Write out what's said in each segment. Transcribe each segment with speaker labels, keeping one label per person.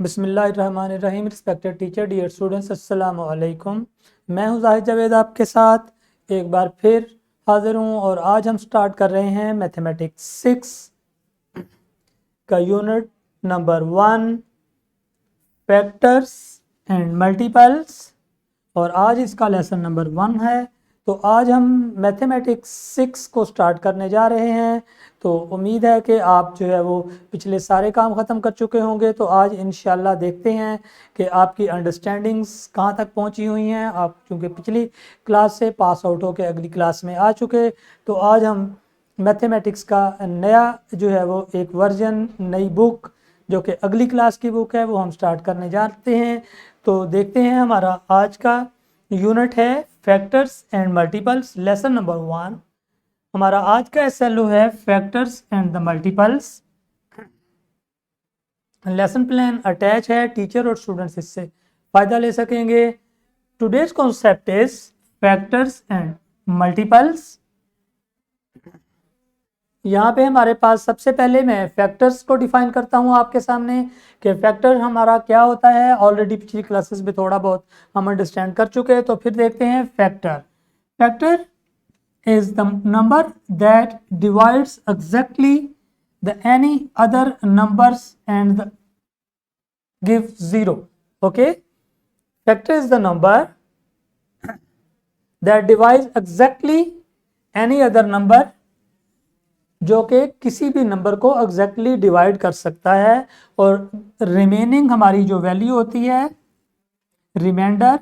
Speaker 1: बिस्मिल्लाहिर्रहमानिर्रहीम। Respected teacher, dear students, अस्सलामु अलैकुम। मैं हूं जाहिद जावेद आपके साथ एक बार फिर हाज़िर हूं और आज हम स्टार्ट कर रहे हैं मैथमेटिक्स 6 का unit number 1 factors and multiples और आज इसका लेसन नंबर 1 है। तो आज हम मैथमेटिक्स 6 को स्टार्ट करने जा रहे हैं। तो उम्मीद है कि आप जो है वो पिछले सारे काम ख़त्म कर चुके होंगे। तो आज इंशाल्लाह देखते हैं कि आपकी अंडरस्टैंडिंग्स कहाँ तक पहुँची हुई हैं। आप चूँकि पिछली क्लास से पास आउट होकर अगली क्लास में आ चुके, तो आज हम मैथमेटिक्स का नया जो है वो एक वर्जन, नई बुक जो कि अगली क्लास की बुक है, वो हम स्टार्ट करने जाते हैं। तो देखते हैं, हमारा आज का यूनिट है factors and multiples, lesson number 1। हमारा आज का एसएलओ है factors and the multiples. Lesson plan attach है, टीचर और स्टूडेंट्स इससे फ़ायदा ले सकेंगे। Today's concept is factors and multiples. यहाँ पे हमारे पास सबसे पहले मैं फैक्टर्स को डिफाइन करता हूँ आपके सामने कि फैक्टर हमारा क्या होता है। ऑलरेडी पिछली क्लासेस में थोड़ा बहुत हम अंडरस्टैंड कर चुके हैं, तो फिर देखते हैं factor. Factor is the number that divides exactly the any other numbers and give zero. Okay, factor is the number that divides exactly any other number, जो कि किसी भी नंबर को एग्जैक्टली डिवाइड कर सकता है। और रिमेनिंग हमारी जो वैल्यू होती है, रिमाइंडर,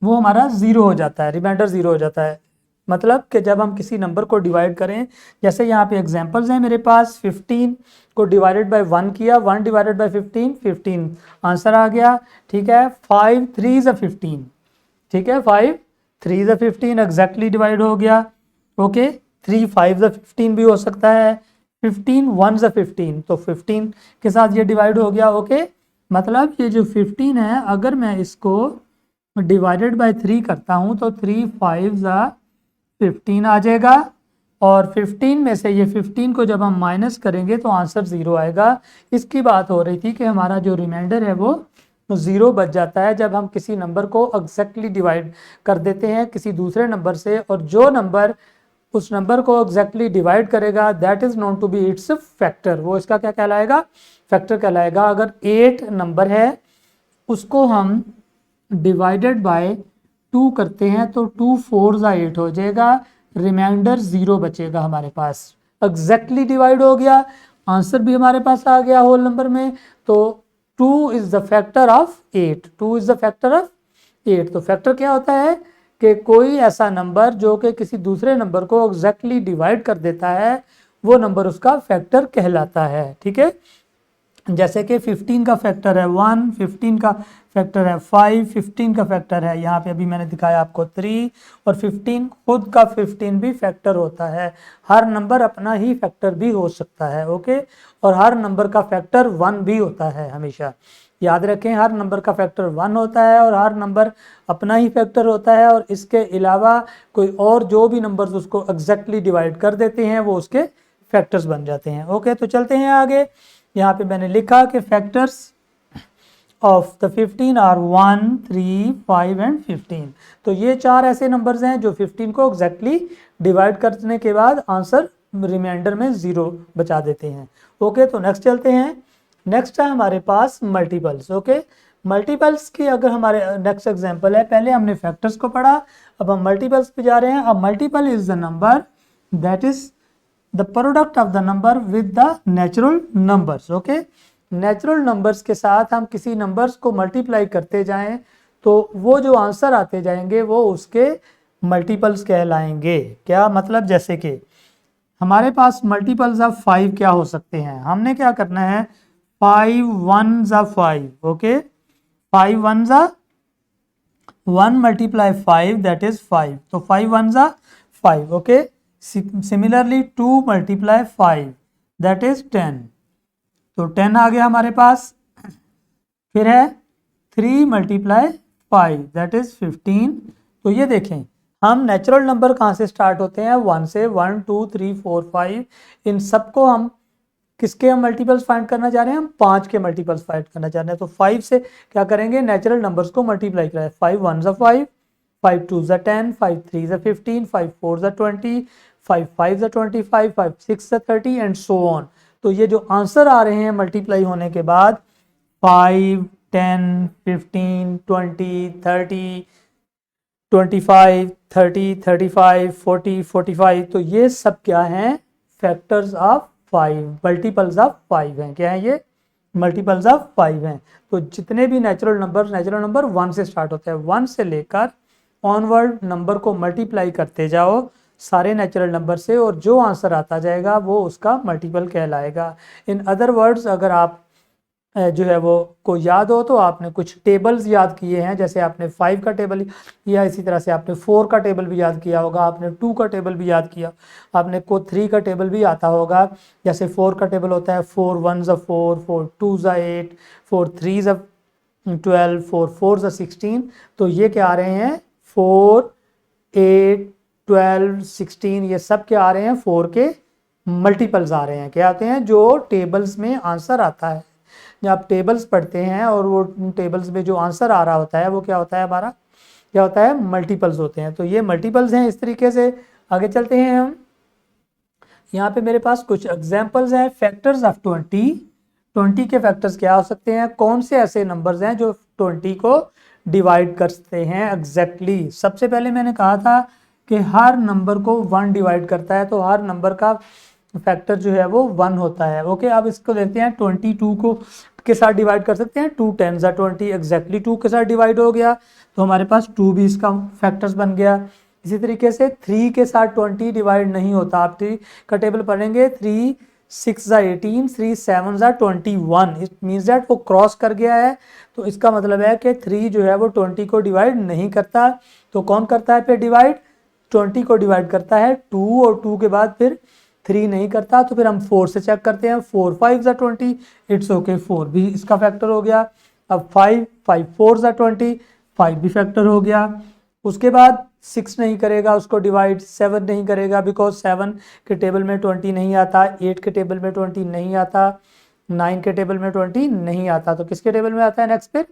Speaker 1: वो हमारा ज़ीरो हो जाता है। रिमाइंडर ज़ीरो हो जाता है, मतलब कि जब हम किसी नंबर को डिवाइड करें, जैसे यहाँ पे एग्जांपल्स हैं मेरे पास। 15 को डिवाइडेड बाय 1 किया, 1 डिवाइडेड बाय 15, 15 आंसर आ गया। ठीक है, 5 3 ज़ 15। ठीक है, 5 3 ज़ 15 एग्जैक्टली डिवाइड हो गया। ओके, 3 5 ज़ 15 भी हो सकता है। 15 1 ज़ 15, तो 15 के साथ ये डिवाइड हो गया। ओके, मतलब ये जो 15 है, अगर मैं इसको डिवाइडेड बाय 3 करता हूँ तो 3 5 ज़ा 15 आ जाएगा। और 15 में से ये 15 को जब हम माइनस करेंगे तो आंसर 0 आएगा। इसकी बात हो रही थी कि हमारा जो रिमाइंडर है वो 0 बच जाता है जब हम किसी नंबर को एग्जैक्टली डिवाइड कर देते हैं किसी दूसरे नंबर से। और जो नंबर उस नंबर को एग्जैक्टली डिवाइड करेगा, that is known to be its factor. वो इसका क्या कहलाएगा? फैक्टर कहलाएगा। अगर 8 नंबर है, उसको हम डिवाइडेड बाय 2 करते हैं तो 2 4 ज़ा 8 हो जाएगा। रिमाइंडर 0 बचेगा हमारे पास। एग्जैक्टली डिवाइड हो गया, आंसर भी हमारे पास आ गया होल नंबर में। तो 2 is the factor of 8। 2 is the factor of 8। तो फैक्टर क्या होता है कि कोई ऐसा नंबर जो कि किसी दूसरे नंबर को एग्जैक्टली डिवाइड कर देता है, वो नंबर उसका फैक्टर कहलाता है। ठीक है, जैसे कि 15 का फैक्टर है 1, 15 का फैक्टर है 5, 15 का फैक्टर है, यहाँ पे अभी मैंने दिखाया आपको 3, और 15 खुद का 15 भी फैक्टर होता है। हर नंबर अपना ही फैक्टर भी हो सकता है। ओके, और हर नंबर का फैक्टर 1 भी होता है। हमेशा याद रखें, हर नंबर का फैक्टर 1 होता है और हर नंबर अपना ही फैक्टर होता है। और इसके अलावा कोई और जो भी नंबर्स उसको एग्जैक्टली डिवाइड कर देते हैं, वो उसके फैक्टर्स बन जाते हैं। ओके, तो चलते हैं आगे। यहाँ पे मैंने लिखा कि factors of the 15 are 1 3 5 and 15। तो ये 4 ऐसे नंबर्स हैं जो 15 को एग्जैक्टली डिवाइड करने के बाद आंसर रिमाइंडर में 0 बचा देते हैं। ओके, तो नेक्स्ट चलते हैं। नेक्स्ट है हमारे पास मल्टीपल्स। ओके, मल्टीपल्स की अगर हमारे नेक्स्ट एग्जांपल है, पहले हमने फैक्टर्स को पढ़ा, अब हम मल्टीपल्स पे जा रहे हैं। अब multiple is the number that is the product of the number with the natural numbers. Okay, natural numbers के साथ हम किसी नंबर्स को मल्टीप्लाई करते जाएं तो वो जो आंसर आते जाएंगे वो उसके मल्टीपल्स कहलाएंगे। क्या मतलब? जैसे कि हमारे पास मल्टीपल्स ऑफ 5 क्या हो सकते हैं, हमने क्या करना है, 5 1 ज़ा 5। ओके, 5 1 ज़ा 1 मल्टीप्लाई 5 दैट इज 5, तो 5 1 ज़ा 5। Okay, similarly 2 multiply 5 that is 10, तो 10 आ गया हमारे पास। फिर है 3 मल्टीप्लाई 5 दैट इज 15। तो ये देखें, हम नेचुरल नंबर कहाँ से स्टार्ट होते हैं, 1 से। 1 2 3 4 5, इन सबको हम किसके हम मल्टीपल्स फाइंड करना चाह रहे हैं, हम 5 के मल्टीपल्स फाइंड करना चाह रहे हैं। तो 5 से क्या करेंगे, नेचुरल नंबर्स को मल्टीप्लाई करें। 5 1 ज़ा 5, 5 2 ज़ा 10, 5 3 ज़ा 15, 5 4 ज़ा 20, 5 5 ज़ा 25, 5 6 ज़ा 30 एंड सो ऑन। तो ये जो आंसर आ रहे हैं मल्टीप्लाई होने के बाद 5 10 15 20 30 25 30 35 40 45, तो ये सब क्या हैं, फैक्टर्स ऑफ 5, मल्टीपल्स ऑफ 5 हैं। क्या है ये, मल्टीपल्स ऑफ 5 हैं। तो जितने भी नेचुरल नंबर 1 से स्टार्ट होते हैं, 1 से लेकर ऑनवर्ड नंबर को मल्टीप्लाई करते जाओ सारे नेचुरल नंबर से, और जो आंसर आता जाएगा वो उसका मल्टीपल कहलाएगा। इन अदर वर्ड्स, अगर आप जो है वो को याद हो तो आपने कुछ टेबल्स याद किए हैं, जैसे आपने 5 का टेबल किया, इसी तरह से आपने 4 का टेबल भी याद किया होगा, आपने 2 का टेबल भी याद किया, आपने को 3 का टेबल भी आता होगा। जैसे 4 का टेबल होता है 4 1 ज़ा 4, 4 2 ज़ा 8, 4 3 ज़ा 12, 4 4 ज़ा 16। तो ये क्या आ रहे हैं, 4 8 12 16, ये सब क्या आ रहे हैं, 4 के मल्टीपल्स आ रहे हैं। क्या आते हैं, जो टेबल्स में आंसर आता है। जब आप टेबल्स पढ़ते हैं और वो टेबल्स में जो आंसर आ रहा होता है वो क्या होता है, हमारा क्या होता है, मल्टीपल्स होते हैं। तो ये मल्टीपल्स हैं। इस तरीके से आगे चलते हैं हम। यहाँ पे मेरे पास कुछ एग्जांपल्स हैं, फैक्टर्स ऑफ 20 के फैक्टर्स क्या हो सकते हैं, कौन से ऐसे नंबर्स हैं जो 20 को डिवाइड करते हैं एग्जैक्टली। सबसे पहले मैंने कहा था कि हर नंबर को 1 डिवाइड करता है, तो हर नंबर का फैक्टर जो है वो 1 होता है। ओके, अब इसको देखते हैं। 22 को के साथ डिवाइड कर सकते हैं, 2 10 ज़ा 20, एग्जैक्टली 2 के साथ डिवाइड हो गया, तो हमारे पास 2 भी इसका फैक्टर्स बन गया। इसी तरीके से 3 के साथ 20 डिवाइड नहीं होता। आप 3 का टेबल पढ़ेंगे, 3 6 ज़ा 18, 3 7 ज़ा 21, इट मीन्स दैट वो क्रॉस कर गया है। तो इसका मतलब है कि 3 जो है वो 20 को डिवाइड नहीं करता। तो कौन करता है फिर डिवाइड, 20 को डिवाइड करता है 2, और 2 के बाद फिर 3 नहीं करता। तो फिर हम 4 से चेक करते हैं, 4 5 ज़ा 20, इट्स ओके, 4 भी इसका फैक्टर हो गया। अब 5 5 4 ज़ा 20, 5 भी फैक्टर हो गया। उसके बाद 6 नहीं करेगा उसको डिवाइड, 7 नहीं करेगा बिकॉज 7 के टेबल में 20 नहीं आता, 8 के टेबल में 20 नहीं आता, 9 के टेबल में 20 नहीं आता। तो किसके टेबल में आता है नेक्स्ट, फिर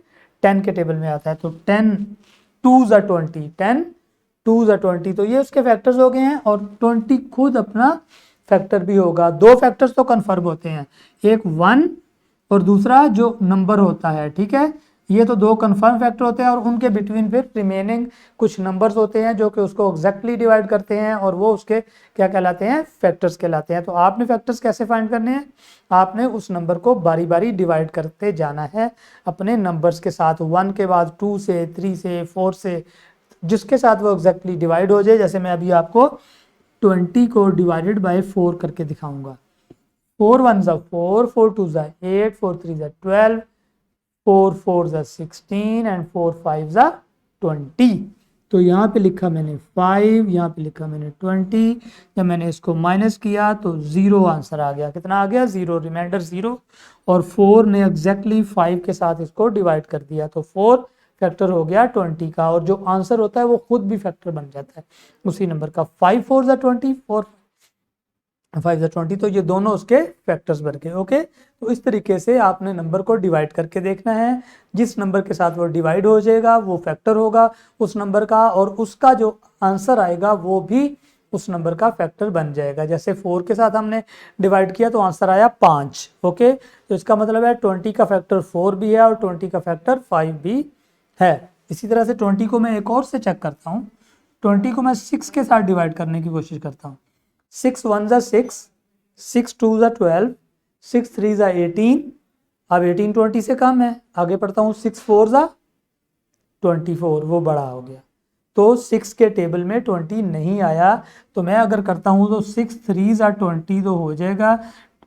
Speaker 1: 10 के टेबल में आता है। तो 10 2 ज़ा 20, 10 2 ज़ा 20, तो ये उसके फैक्टर्स हो गए हैं। और 20 खुद अपना फैक्टर भी होगा। 2 फैक्टर्स तो कन्फर्म होते हैं, एक 1 और दूसरा जो नंबर होता है, ठीक है। ये तो 2 कन्फर्म फैक्टर होते हैं, और उनके बिटवीन फिर रिमेनिंग कुछ नंबर्स होते हैं जो कि उसको एग्जैक्टली डिवाइड करते हैं, और वो उसके क्या कहलाते हैं, फैक्टर्स कहलाते हैं। तो आपने फैक्टर्स कैसे फाइंड करने हैं, आपने उस नंबर को बारी बारी डिवाइड करते जाना है अपने नंबर्स के साथ, 1 के बाद 2 से 3 से 4 से, जिसके साथ वो एग्जैक्टली डिवाइड हो जाए। जैसे मैं अभी आपको 20 को डिवाइडेड बाय 4 करके दिखाऊंगा। 4 1 ज़ा 4, 4 2 ज़ा 8, 4 3 ज़ा 12, 4 4 ज़ा 16 एंड 4 5 ज़ा 20। तो यहाँ पे लिखा मैंने 5, यहाँ पे लिखा मैंने 20। जब मैंने इसको माइनस किया तो 0 आंसर आ गया। कितना आ गया, 0, रिमाइंडर 0। और 4 ने एग्जैक्टली 5 के साथ इसको डिवाइड कर दिया, तो 4 फैक्टर हो गया 20 का, और जो आंसर होता है वो खुद भी फैक्टर बन जाता है उसी नंबर का। 5 4 ज़ा 20, 4 5 ज़ा 20, तो ये दोनों उसके फैक्टर्स बन गए। ओके, तो इस तरीके से आपने नंबर को डिवाइड करके देखना है। जिस नंबर के साथ वो डिवाइड हो जाएगा वो फैक्टर होगा उस नंबर का, और उसका जो आंसर आएगा वो भी उस नंबर का फैक्टर बन जाएगा। जैसे 4 के साथ हमने डिवाइड किया तो आंसर आया 5। ओके, तो इसका मतलब है 20 का फैक्टर 4 भी है और 20 का फैक्टर 5 भी है। इसी तरह से 20 को मैं एक और से चेक करता हूँ। 20 को मैं 6 के साथ डिवाइड करने की कोशिश करता हूँ। 6 1 ज़ा 6, 6 2 ज़ा 12, 6 3 ज़ा 18। अब 18 20 से कम है। आगे पढ़ता हूँ, 6 4 ज़ा 24, वो बड़ा हो गया। तो 6 के टेबल में 20 नहीं आया। तो मैं अगर करता हूँ तो 6 3 ज़ा 20 तो हो जाएगा,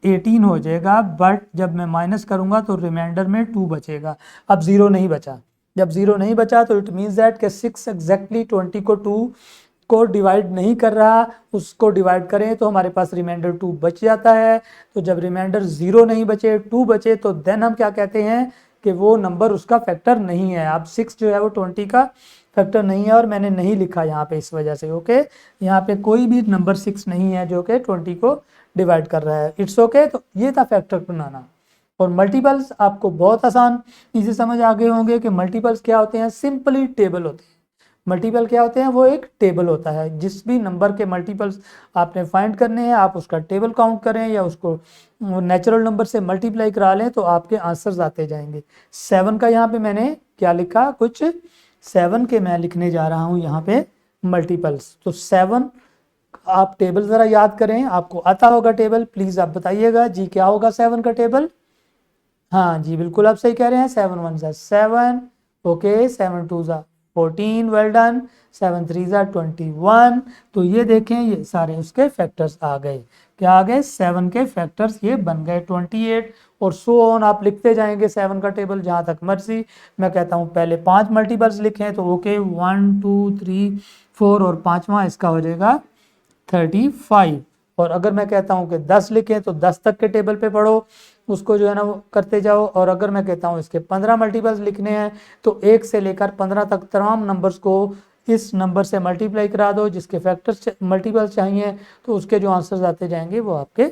Speaker 1: 18 हो जाएगा, बट जब मैं माइनस करूँगा तो रिमाइंडर में 2 बचेगा। अब 0 नहीं बचा। जब 0 नहीं बचा तो इट मीन्स दैट कि 6 एग्जैक्टली 20 को 2 को डिवाइड नहीं कर रहा, उसको डिवाइड करें तो हमारे पास रिमाइंडर 2 बच जाता है। तो जब रिमाइंडर 0 नहीं बचे, 2 बचे, तो देन हम क्या कहते हैं कि वो नंबर उसका फैक्टर नहीं है। अब 6 जो है वो 20 का फैक्टर नहीं है, और मैंने नहीं लिखा यहाँ पे इस वजह से। ओके, यहाँ पे कोई भी नंबर 6 नहीं है जो कि 20 को डिवाइड कर रहा है, इट्स ओके। तो ये था फैक्टर बनाना। और मल्टीपल्स आपको बहुत आसान इजी समझ आ गए होंगे कि मल्टीपल्स क्या होते हैं, सिंपली टेबल होते हैं। मल्टीपल क्या होते हैं, वो एक टेबल होता है, जिस भी नंबर के मल्टीपल्स आपने फाइंड करने हैं आप उसका टेबल काउंट करें या उसको नेचुरल नंबर से मल्टीप्लाई करा लें तो आपके आंसर्स आते जाएंगे। 7 का यहाँ पे मैंने क्या लिखा, कुछ 7 के मैं लिखने जा रहा हूँ यहाँ पे मल्टीपल्स। तो 7 आप टेबल ज़रा याद करें, आपको आता होगा टेबल, प्लीज़ आप बताइएगा जी क्या होगा 7 का टेबल। हाँ जी बिल्कुल आप सही कह रहे हैं, 7 1 ज़ा 7, ओके, 7 2 ज़ा 14, वेल डन, 7 3 ज़ा 21। तो ये देखें ये सारे उसके फैक्टर्स आ गए, क्या आ गए, 7 के फैक्टर्स ये बन गए 28। और सो ऑन आप लिखते जाएंगे 7 का टेबल जहाँ तक मर्जी। मैं कहता हूँ पहले 5 मल्टीपल्स लिखें तो ओके 1 2 3 4 और 5वां इसका हो जाएगा 35। और अगर मैं कहता हूँ कि 10 लिखें तो 10 तक के टेबल पे पढ़ो, उसको जो है ना वो करते जाओ। और अगर मैं कहता हूँ इसके 15 मल्टीपल्स लिखने हैं तो 1 से लेकर 15 तक तमाम नंबर्स को इस नंबर से मल्टीप्लाई करा दो जिसके फैक्टर्स मल्टीपल्स चाहिए, तो उसके जो आंसर्स आते जाएंगे वो आपके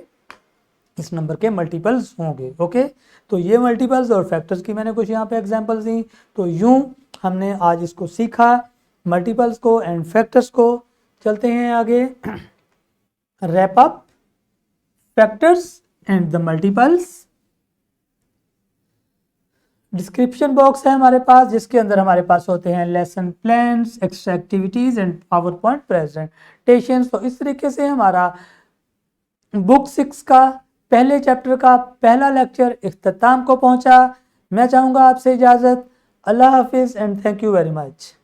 Speaker 1: इस नंबर के मल्टीपल्स होंगे। ओके, तो ये मल्टीपल्स और फैक्टर्स की मैंने कुछ यहाँ पे एग्जांपल्स दी। तो यूं हमने आज इसको सीखा, मल्टीपल्स को एंड फैक्टर्स को। चलते हैं आगे, wrap up factors and the multiples. Description box है हमारे पास जिसके अंदर हमारे पास होते हैं lesson plans, extra activities and power point presentation. तो इस तरीके से हमारा बुक 6 का पहले चैप्टर का पहला लेक्चर इख्तिताम को पहुंचा। मैं चाहूँगा आपसे इजाज़त, अल्लाह हाफिज़ and thank you very much.